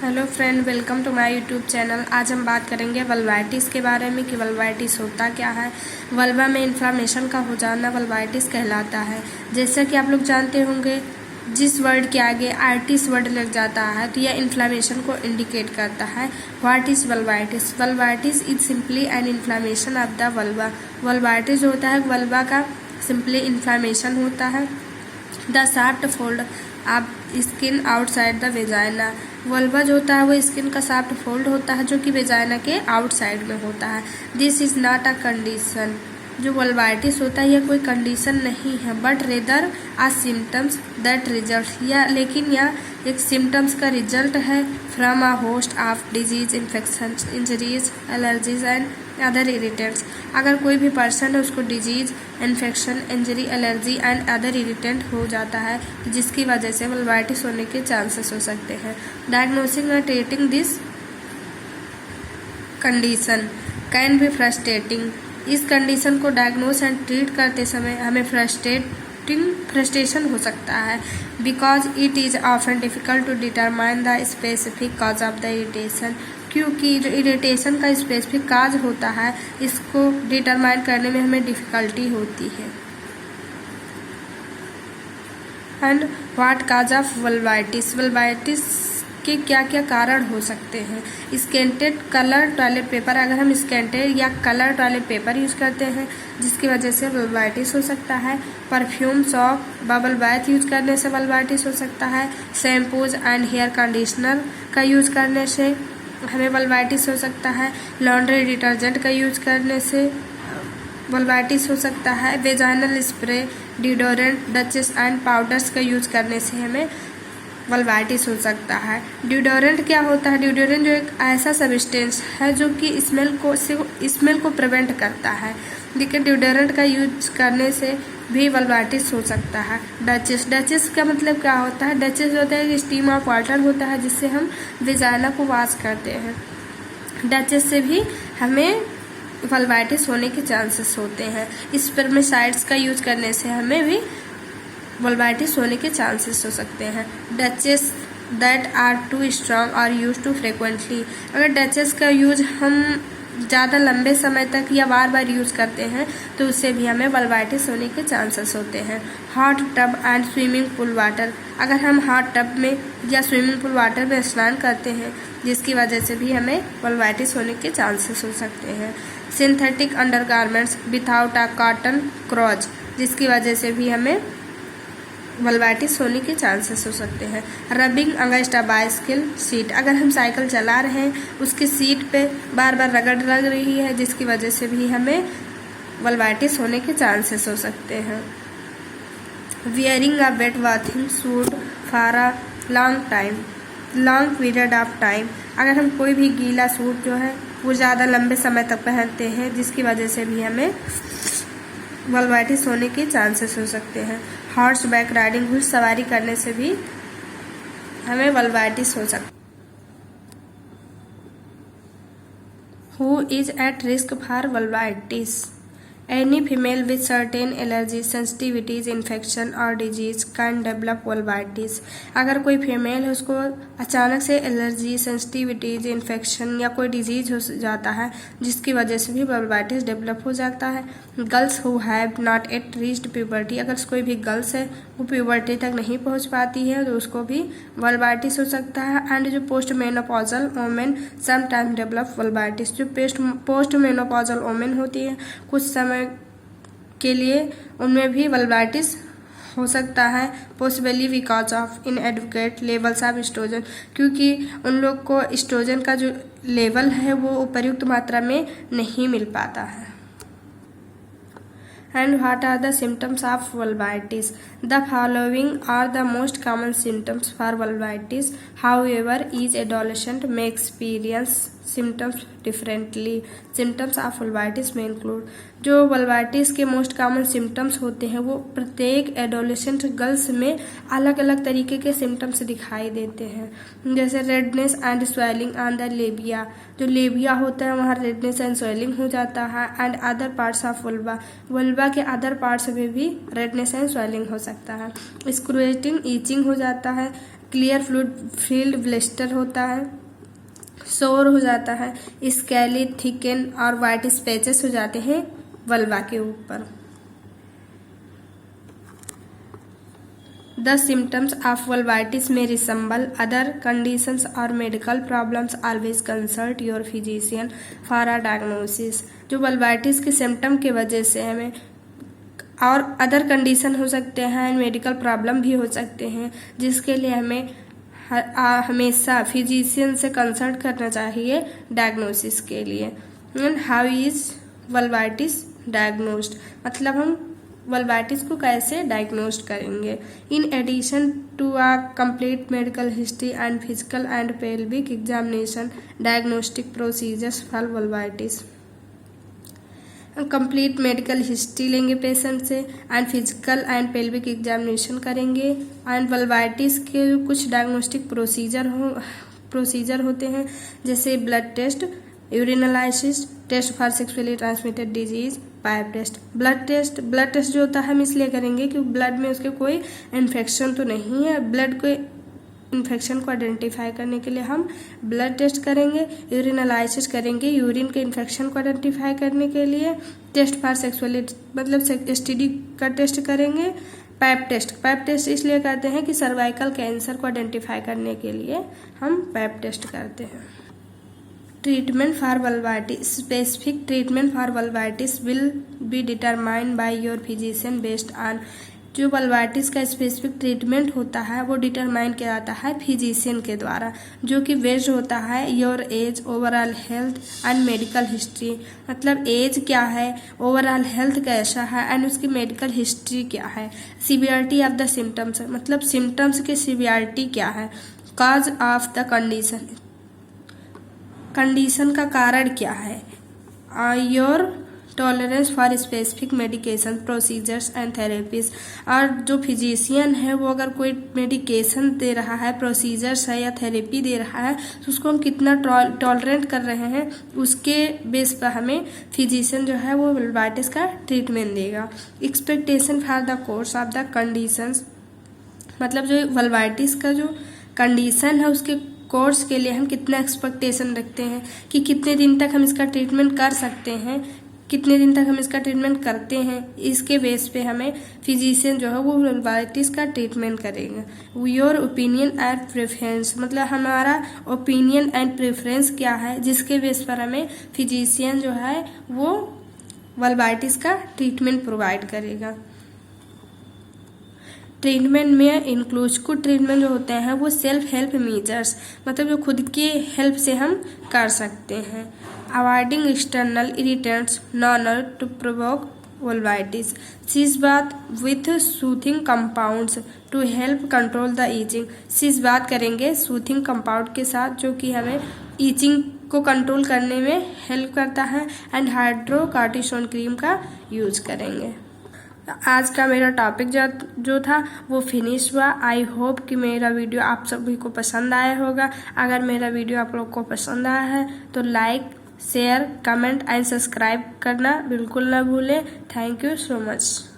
Hello friend, welcome to my YouTube channel. आज हम बात करेंगे वल्वाइटिस के बारे में कि वल्वाइटिस होता क्या है। वल्वा में इन्फ्लामेशन का हो जाना वल्वाइटिस कहलाता है। जैसा कि आप लोग जानते होंगे, जिस वर्ड के आगे आर्टिस वर्ड लग जाता है तो यह इन्फ्लामेशन को इंडिकेट करता है। What is vulvitis? Vulvitis is simply an inflammation of the vulva. Vulvitis होता है वल्वा का सिंपली इन्फ्लामेशन होता है। The shaft fold of skin outside the vagina. Vulva जो होता है वो स्किन का शाफ्ट फोल्ड होता है जो कि वेजाइना के आउटसाइड में होता है। This is not a condition. जो वल्वाइटिस होता है यह कोई कंडीशन नहीं है, but rather a symptoms that result. या लेकिन यह एक सिम्टम्स का रिजल्ट है from a host of disease, infection, injuries, allergies and other irritants. अगर कोई भी पर्सन है उसको disease, infection, injury, allergy and other irritant हो जाता है जिसकी वजह से वल्वाइटिस होने के चांसेस हो सकते हैं। डायग्नोसिंग और treating this condition can be frustrating. इस कंडीशन को डायग्नोस एंड ट्रीट करते समय हमें फ्रस्ट्रेशन हो सकता है, because it is often difficult to determine the specific cause of the irritation. क्योंकि जो इरिटेशन का स्पेसिफिक काज होता है इसको डिटरमाइन करने में हमें डिफ़िकल्टी होती है। And what cause of vulvitis? Vulvitis के क्या क्या कारण हो सकते हैं? स्केंटेड कलर टॉयलेट पेपर। अगर हम स्केंटेड या कलर टॉयलेट पेपर यूज़ करते हैं जिसकी वजह से वल्वाइटिस हो सकता है। Perfume, shop, bubble bath use करने से वल्वाइटिस हो सकता है। शैम्पूज एंड हेयर कंडीशनर का यूज करने से हमें वल्वाइटिस हो सकता है। लॉन्ड्री डिटर्जेंट का यूज करने से वल्वाइटिस हो सकता है। Vaginal spray, deodorant, duchess and powders का यूज करने से हमें वल्वाइटिस हो सकता है। डिओडोरेंट क्या होता है? डिओडोरेंट जो एक ऐसा सब्सटेंस है जो कि स्मेल को प्रिवेंट करता है, लेकिन डिओडोरेंट का यूज करने से भी वल्वाइटिस हो सकता है। डचेस का मतलब क्या होता है? डचेस होता है कि स्टीम ऑफ वाटर होता है जिससे हम वेजाइना को वॉश करते हैं। डचेस से भी हमें वल्वाइटिस होने के चांसेस होते हैं। स्पर्मेसाइड्स का यूज करने से हमें भी वल्वाइटिस होने के चांसेस हो सकते हैं। Douches that are too strong और यूज टू फ्रिक्वेंटली। अगर डचेस का यूज हम ज़्यादा लंबे समय तक या बार बार यूज़ करते हैं तो उससे भी हमें वल्वाइटिस होने के चांसेस होते हैं। Hot tub and swimming pool water. अगर हम हॉट टब में या स्विमिंग पूल वाटर में स्नान करते हैं जिसकी वजह से भी हमें वल्वाइटिस होने के चांसेस हो सकते हैं। Synthetic undergarments without a cotton क्रॉच, जिसकी वजह से भी हमें वल्वाइटिस होने के चांसेस हो सकते हैं। Rubbing against a bicycle seat. अगर हम साइकिल चला रहे हैं उसकी सीट पे बार बार रगड़ लग रही है जिसकी वजह से भी हमें वल्वाइटिस होने के चांसेस हो सकते हैं। Wearing a wet bathing suit for a long period of time. अगर हम कोई भी गीला सूट जो है वो ज़्यादा लंबे समय तक पहनते हैं जिसकी वजह से भी हमें वल्वाइटिस होने के चांसेस हो सकते हैं। हॉर्स बैक राइडिंग, घुड़ सवारी करने से भी हमें वल्वाइटिस हो सकती है। Who is at risk for vulvitis? Any female with certain allergy, sensitivities, infection और डिजीज कैन डेवलप वल्वाइटिस। अगर कोई फीमेल है उसको अचानक से एलर्जी, सेंसिटिविटीज, इन्फेक्शन या कोई डिजीज हो जाता है जिसकी वजह से भी वल्वाइटिस डेवलप हो जाता है। Girls who have not at reached puberty. अगर कोई भी गर्ल्स है वो प्यूबर्टी तक नहीं पहुंच पाती है तो उसको भी वल्वाइटिस हो सकता है। एंड जो post menopausal women sometime develop vulvitis. जो पोस्ट मेनोपॉजल वोमेन होती है कुछ समय के लिए उनमें भी वल्वाइटिस हो सकता है, possibly because of इनएडिक्वेट levels of oestrogen, क्योंकि उन लोग को एस्ट्रोजन का जो लेवल है वो उपयुक्त मात्रा में नहीं मिल पाता है। And what are the symptoms of vulvitis? The following are the most common symptoms for vulvitis. However, each adolescent may experience symptoms differently. Symptoms of vulvitis में इंक्लूड, जो वल्वाइटिस के मोस्ट कॉमन सिम्टम्स होते हैं वो प्रत्येक adolescent girls में अलग अलग तरीके के सिम्टम्स दिखाई देते हैं, जैसे redness and swelling on the labia, जो लेबिया होता है वहाँ रेडनेस एंड स्वेलिंग हो जाता है, and other parts of vulva, vulva के अदर पार्ट्स में भी रेडनेस एंड स्वेलिंग हो सकता है, स्क्रूएटिंग ईचिंग हो जाता है, क्लियर फ्लूइड फील्ड ब्लिस्टर होता है, सोर हो जाता है, स्केली थिकन और वाइट स्पैचेस हो जाते हैं वल्वा के ऊपर। The symptoms of vulvitis may resemble other conditions or medical problems. Always consult your physician for a diagnosis. जो वल्वाइटिस के सिम्टम के वजह से हमें और अदर कंडीशन हो सकते हैं, मेडिकल प्रॉब्लम भी हो सकते हैं, जिसके लिए हमें हमेशा फिजिशियन से कंसल्ट करना चाहिए डायग्नोसिस के लिए। And how is vulvitis diagnosed, मतलब हम वल्वाइटिस को कैसे डायग्नोस्ड करेंगे। In addition to a complete medical history and physical and pelvic examination, diagnostic procedures for vulvitis. Complete medical history लेंगे पेशेंट से, and physical and pelvic examination करेंगे, and vulvitis के कुछ डायग्नोस्टिक प्रोसीजर होते हैं, जैसे blood test, urinalysis, test for sexually transmitted disease, pipe test. Blood test जो होता है हम इसलिए करेंगे कि ब्लड में उसके कोई इन्फेक्शन तो नहीं है, ब्लड को इन्फेक्शन को आइडेंटिफाई करने के लिए हम ब्लड टेस्ट करेंगे। यूरिनलाइसिस करेंगे, यूरिन के इन्फेक्शन को आइडेंटिफाई करने के लिए। टेस्ट फॉर सेक्सुअली मतलब एसटीडी का टेस्ट करेंगे। पाइप टेस्ट इसलिए करते हैं कि सर्वाइकल कैंसर को आइडेंटिफाई करने के लिए हम पाइप टेस्ट करते हैं। Treatment for vulvitis, specific treatment for vulvitis will be determined by your physician based on, जो वल्वाइटिस का स्पेसिफिक ट्रीटमेंट होता है वो डिटरमाइन किया जाता है फिजिशियन के द्वारा, जो कि बेस्ड होता है your age, overall health and medical history, मतलब एज क्या है, ओवरऑल हेल्थ कैसा है एंड उसकी मेडिकल हिस्ट्री क्या है। सीवियरिटी ऑफ द सिम्टम्स, मतलब सिम्टम्स की सीवियरिटी क्या है। कॉज ऑफ द कंडीशन का कारण क्या है। Your tolerance for specific medication, procedures and therapies, और जो फिजिशियन है वो अगर कोई मेडिकेशन दे रहा है, प्रोसीजर्स है या थेरेपी दे रहा है, तो उसको हम कितना टॉलरेंट कर रहे हैं उसके बेस पर हमें फिजिशियन जो है वो वल्वाइटिस का ट्रीटमेंट देगा। Expectation for the course of the conditions, मतलब जो वल्वाइटिस का जो कंडीशन है उसके कोर्स के लिए हम कितना एक्सपेक्टेशन रखते हैं कि कितने दिन तक हम इसका ट्रीटमेंट कर सकते हैं, कितने दिन तक हम इसका ट्रीटमेंट करते हैं, इसके बेस पे हमें फिजिशियन जो है वो वल्वाइटिस का ट्रीटमेंट करेगा। योर ओपिनियन एंड प्रेफरेंस, मतलब हमारा ओपिनियन एंड प्रेफरेंस क्या है, जिसके बेस पर हमें फिजिशियन जो है वो वल्वाइटिस का ट्रीटमेंट प्रोवाइड करेगा। ट्रीटमेंट में इंक्लूड, कुछ ट्रीटमेंट जो होते हैं वो सेल्फ हेल्प मेजर्स, मतलब जो खुद की हेल्प से हम कर सकते हैं। Avoiding external irritants known to provoke vulvitis, सीज bath with soothing compounds to help control the itching. सीज बाथ करेंगे सूथिंग कंपाउंड के साथ जो कि हमें ईचिंग को कंट्रोल करने में हेल्प करता है, एंड हाइड्रोकॉर्टिसोन क्रीम का यूज करेंगे। आज का मेरा टॉपिक जो था वो फिनिश हुआ। आई होप कि मेरा वीडियो आप सभी को पसंद आया होगा। अगर मेरा वीडियो आप लोग को पसंद आया है तो like, share, comment and subscribe करना बिल्कुल ना भूलें। Thank you so much.